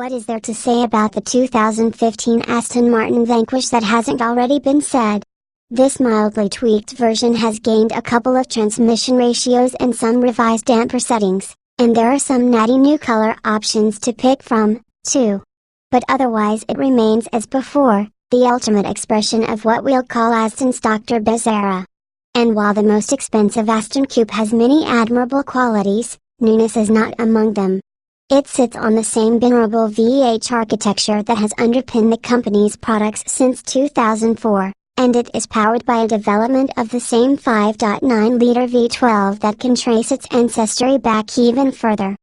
What is there to say about the 2015 Aston Martin Vanquish that hasn't already been said? This mildly tweaked version has gained a couple of transmission ratios and some revised damper settings, and there are some natty new color options to pick from, too. But otherwise it remains as before, the ultimate expression of what we'll call Aston's Dr. Bez Era. And while the most expensive Aston coupe has many admirable qualities, newness is not among them. It sits on the same venerable V8 architecture that has underpinned the company's products since 2004, and it is powered by a development of the same 5.9-liter V12 that can trace its ancestry back even further.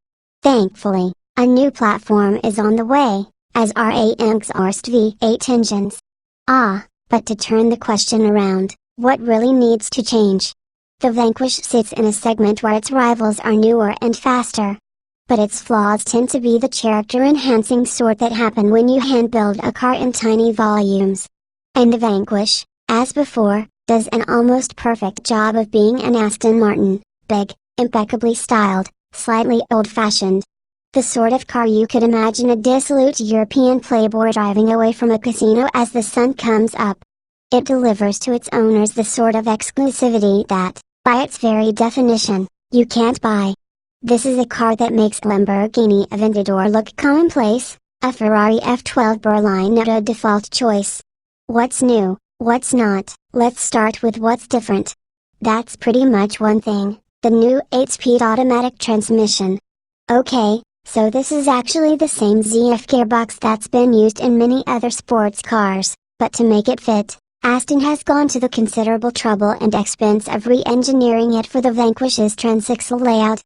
Thankfully, a new platform is on the way, as are AMG-sourced V-8 engines. But to turn the question around, what really needs to change? The Vanquish sits in a segment where its rivals are newer and faster. But its flaws tend to be the character-enhancing sort that happen when you hand-build a car in tiny volumes. And the Vanquish, as before, does an almost perfect job of being an Aston Martin, big, impeccably styled, slightly old-fashioned. The sort of car you could imagine a dissolute European playboy driving away from a casino as the sun comes up. It delivers to its owners the sort of exclusivity that, by its very definition, you can't buy. This is a car that makes Lamborghini Aventador look commonplace, a Ferrari F12 Berline a default choice. What's new, what's not? Let's start with what's different. That's pretty much one thing, the new 8-speed automatic transmission. Okay, so this is actually the same ZF gearbox that's been used in many other sports cars, but to make it fit, Aston has gone to the considerable trouble and expense of re-engineering it for the Vanquish's transaxle layout.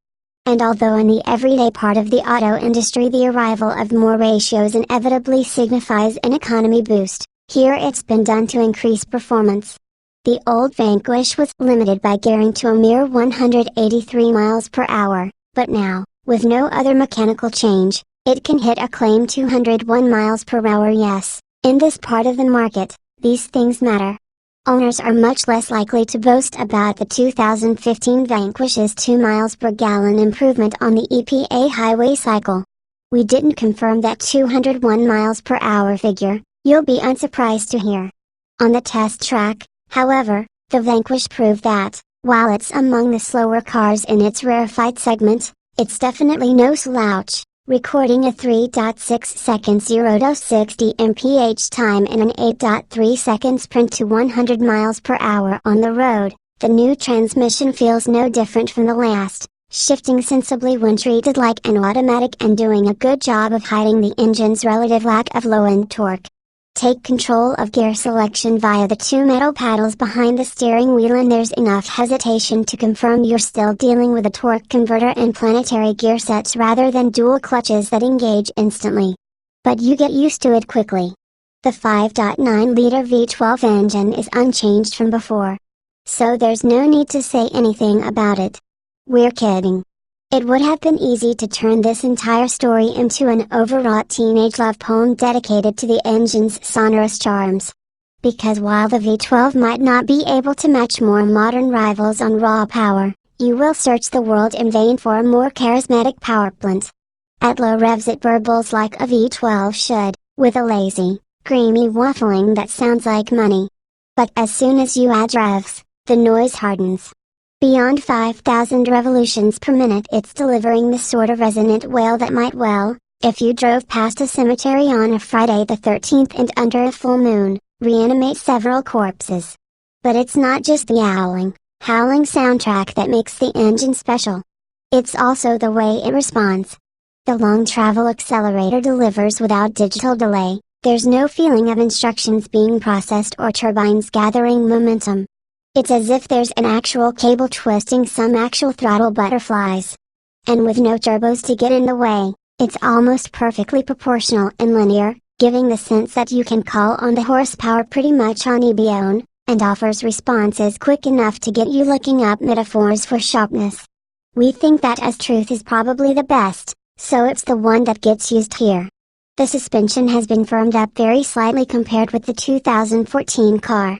And although in the everyday part of the auto industry the arrival of more ratios inevitably signifies an economy boost, here it's been done to increase performance. The old Vanquish was limited by gearing to a mere 183 miles per hour, but now, with no other mechanical change, it can hit a claimed 201 miles per hour. Yes, in this part of the market, these things matter. Owners are much less likely to boast about the 2015 Vanquish's 2 miles per gallon improvement on the EPA highway cycle. We didn't confirm that 201 miles per hour figure, you'll be unsurprised to hear. On the test track, however, the Vanquish proved that, while it's among the slower cars in its rarefied segment, it's definitely no slouch, recording a 3.6 seconds 0 to 60 mph time in an 8.3 seconds sprint to 100 miles per hour on the road. The new transmission feels no different from the last, shifting sensibly when treated like an automatic and doing a good job of hiding the engine's relative lack of low-end torque. Take control of gear selection via the two metal paddles behind the steering wheel and there's enough hesitation to confirm you're still dealing with a torque converter and planetary gear sets rather than dual clutches that engage instantly. But you get used to it quickly. The 5.9-liter V12 engine is unchanged from before. So there's no need to say anything about it. We're kidding. It would have been easy to turn this entire story into an overwrought teenage love poem dedicated to the engine's sonorous charms. Because while the V12 might not be able to match more modern rivals on raw power, you will search the world in vain for a more charismatic powerplant. At low revs it burbles like a V12 should, with a lazy, creamy waffling that sounds like money. But as soon as you add revs, the noise hardens. Beyond 5,000 revolutions per minute it's delivering the sort of resonant wail that might well, if you drove past a cemetery on a Friday the 13th and under a full moon, reanimate several corpses. But it's not just the howling soundtrack that makes the engine special. It's also the way it responds. The long travel accelerator delivers without digital delay, there's no feeling of instructions being processed or turbines gathering momentum. It's as if there's an actual cable twisting some actual throttle butterflies. And with no turbos to get in the way, it's almost perfectly proportional and linear, giving the sense that you can call on the horsepower pretty much on its own, and offers responses quick enough to get you looking up metaphors for sharpness. We think that as truth is probably the best, so it's the one that gets used here. The suspension has been firmed up very slightly compared with the 2014 car.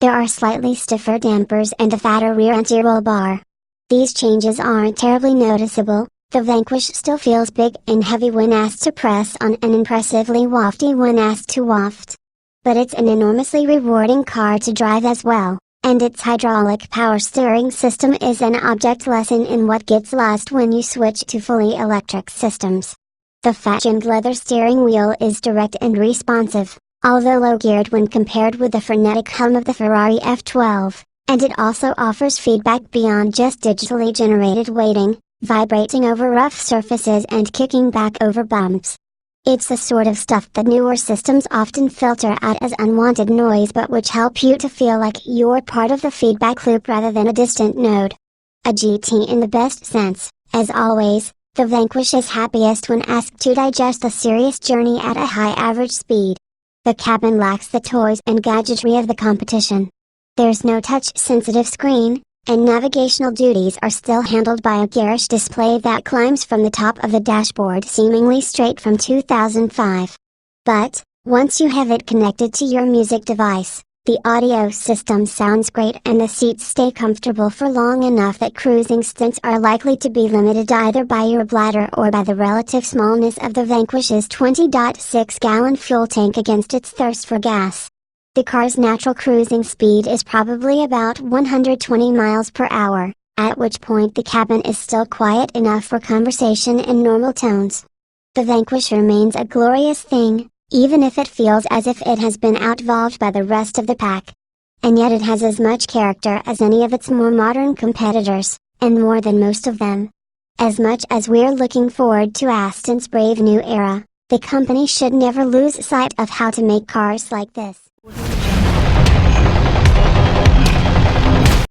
There are slightly stiffer dampers and a fatter rear anti-roll bar. These changes aren't terribly noticeable, The Vanquish still feels big and heavy when asked to press on and impressively wafty when asked to waft. But it's an enormously rewarding car to drive as well, and its hydraulic power steering system is an object lesson in what gets lost when you switch to fully electric systems. The fashioned leather steering wheel is direct and responsive, although low-geared when compared with the frenetic hum of the Ferrari F12, and it also offers feedback beyond just digitally generated weighting, vibrating over rough surfaces and kicking back over bumps. It's the sort of stuff that newer systems often filter out as unwanted noise but which help you to feel like you're part of the feedback loop rather than a distant node. A GT in the best sense, as always, the Vanquish is happiest when asked to digest a serious journey at a high average speed. The cabin lacks the toys and gadgetry of the competition. There's no touch-sensitive screen, and navigational duties are still handled by a garish display that climbs from the top of the dashboard seemingly straight from 2005. But, once you have it connected to your music device, the audio system sounds great and the seats stay comfortable for long enough that cruising stints are likely to be limited either by your bladder or by the relative smallness of the Vanquish's 20.6-gallon fuel tank against its thirst for gas. The car's natural cruising speed is probably about 120 miles per hour, at which point the cabin is still quiet enough for conversation in normal tones. The Vanquish remains a glorious thing, even if it feels as if it has been outvolved by the rest of the pack. And yet it has as much character as any of its more modern competitors, and more than most of them. As much as we're looking forward to Aston's brave new era, the company should never lose sight of how to make cars like this.